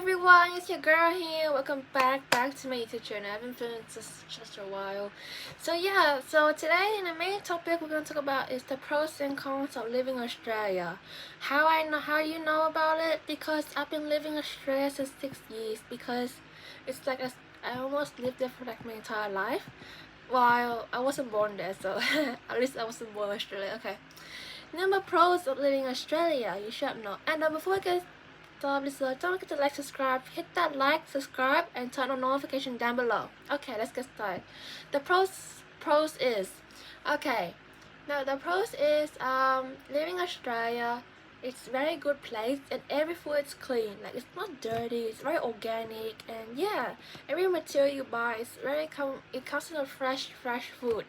everyone, it's your girl here. Welcome back to my YouTube channel. I haven't filmed just a while. So today in the main topic we're gonna talk about is the pros and cons of living in Australia. How you know about it? Because I've been living in Australia since 6 years because it's like I almost lived there for like my entire life. Well, I wasn't born there, so at least I wasn't born in Australia. Okay. Number pros of living in Australia, you should know. And before I get started, don't forget to like, subscribe, hit that like, subscribe, and turn on notification down below. Okay, let's get started. The pros is okay. Now the pros is living in Australia. It's very good place and every food is clean. Like it's not dirty. It's very organic and yeah, every material you buy is it comes in a fresh food.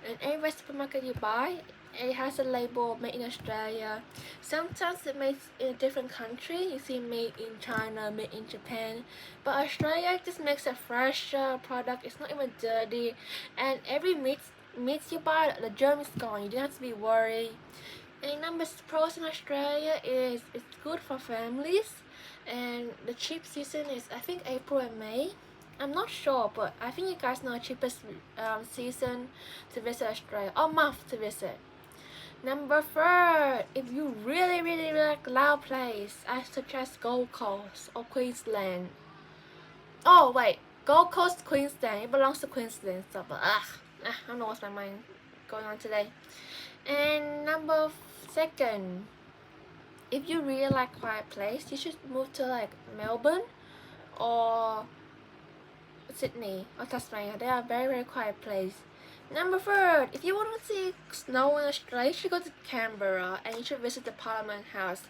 And every supermarket you buy, it has a label made in Australia. Sometimes it made in a different country. You see made in China, made in Japan. But Australia just makes a fresh product. It's not even dirty. And every meat you buy, the germ is gone. You don't have to be worried. And number pros in Australia is it's good for families. And the cheap season is I think April and May. I'm not sure, but I think you guys know the cheapest season to visit Australia or month to visit. Number 4, if you really like loud place, I suggest Gold Coast or Queensland. Oh wait, Gold Coast, Queensland. It belongs to Queensland, so but I don't know what's my mind going on today. And number 2, if you really like quiet place, you should move to like Melbourne or Sydney or Tasmania. They are very quiet place. Number 3, if you want to see snow in Australia, you should go to Canberra and you should visit the Parliament House.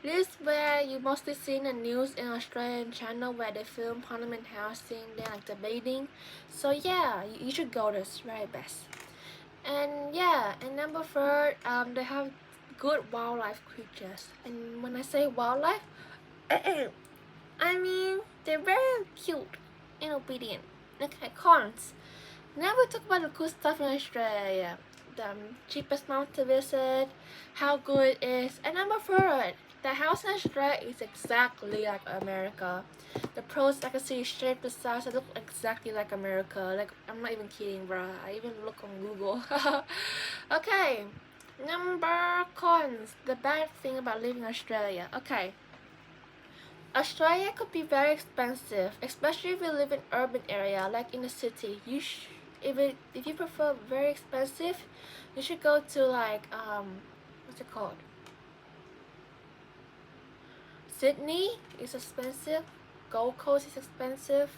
This is where you mostly see in the news in Australian channel where they film Parliament House scene, they're like debating. So yeah, you should go there, it's very best. And yeah, and number 4, they have good wildlife creatures. And when I say wildlife, I mean they're very cute and obedient. Okay, cons. Now we talk about the cool stuff in Australia. The cheapest month to visit, how good it is, and number 4, the house in Australia is exactly like America. The pros I can see shape, the size, it look exactly like America. Like I'm not even kidding, bruh. I even look on Google. Okay, number cons. The bad thing about living in Australia. Okay. Australia could be very expensive, especially if you live in urban area like in the city. If you prefer very expensive, you should go to like what's it called? Sydney is expensive, Gold Coast is expensive,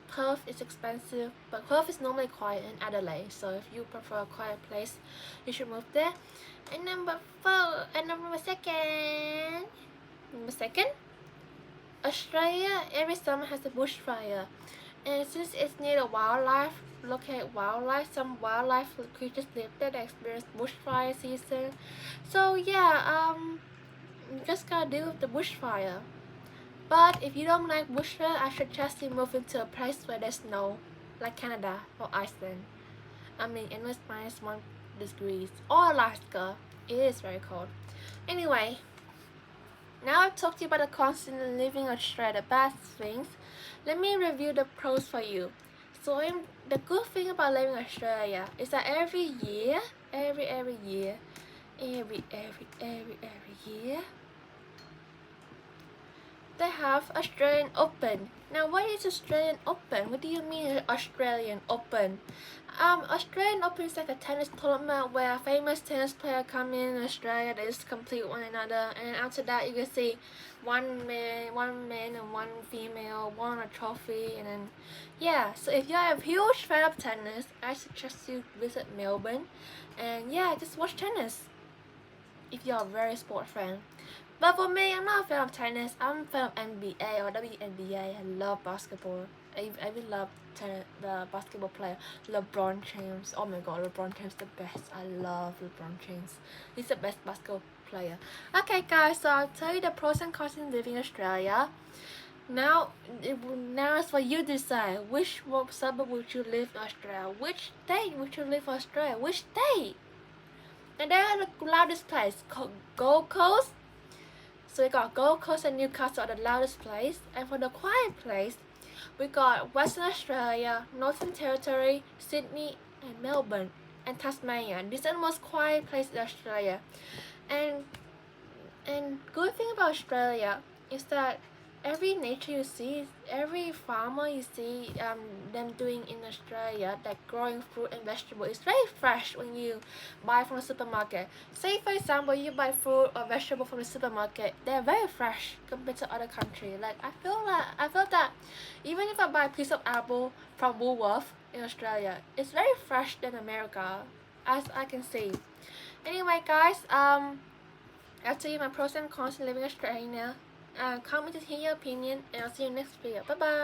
Perth is expensive, but Perth is normally quiet in Adelaide. So if you prefer a quiet place, you should move there. And number 2, Australia every summer has a bushfire, and since it's near the wildlife, some wildlife creatures live there that experience bushfire season. So yeah, you just gotta deal with the bushfire. But if you don't like bushfire, I suggest you move into a place where there's snow, like Canada or Iceland. I mean, and it's -1 degrees, or Alaska. It is very cold. Anyway, now I've talked to you about the cons in living in Australia, the bad things. Let me review the pros for you. So the good thing about living in Australia is that every year, they have Australian Open. Now what is Australian Open? What do you mean Australian Open? Australian Open is like a tennis tournament where famous tennis players come in Australia, they just complete one another, and after that you can see one man and one female won a trophy. And then yeah, so if you're a huge fan of tennis, I suggest you visit Melbourne and yeah, just watch tennis if you're a very sport fan. But for me, I'm not a fan of tennis. I'm a fan of NBA or WNBA. I love basketball. I even love the basketball player LeBron James. Oh my god, LeBron James the best. I love LeBron James. He's the best basketball player. Okay guys, so I'll tell you the pros and cons in living in Australia. Now it's for you to decide which suburb would you live in Australia. Which state would you live in Australia? Which state? And then the loudest place, Gold Coast, So we got Gold Coast and Newcastle are the loudest place, and for the quiet place, we got Western Australia, Northern Territory, Sydney, and Melbourne, and Tasmania. These are the most quiet places in Australia. And good thing about Australia is that every nature you see, every farmer you see them doing in Australia, like growing fruit and vegetable, is very fresh when you buy from the supermarket. Say for example, you buy fruit or vegetable from the supermarket, they're very fresh compared to other countries. Like I feel that even if I buy a piece of apple from Woolworth in Australia, it's very fresh than America, as I can see. Anyway, guys, I'll tell you my pros and cons in living in Australia. Comment to hear your opinion, and I'll see you next video. Bye bye.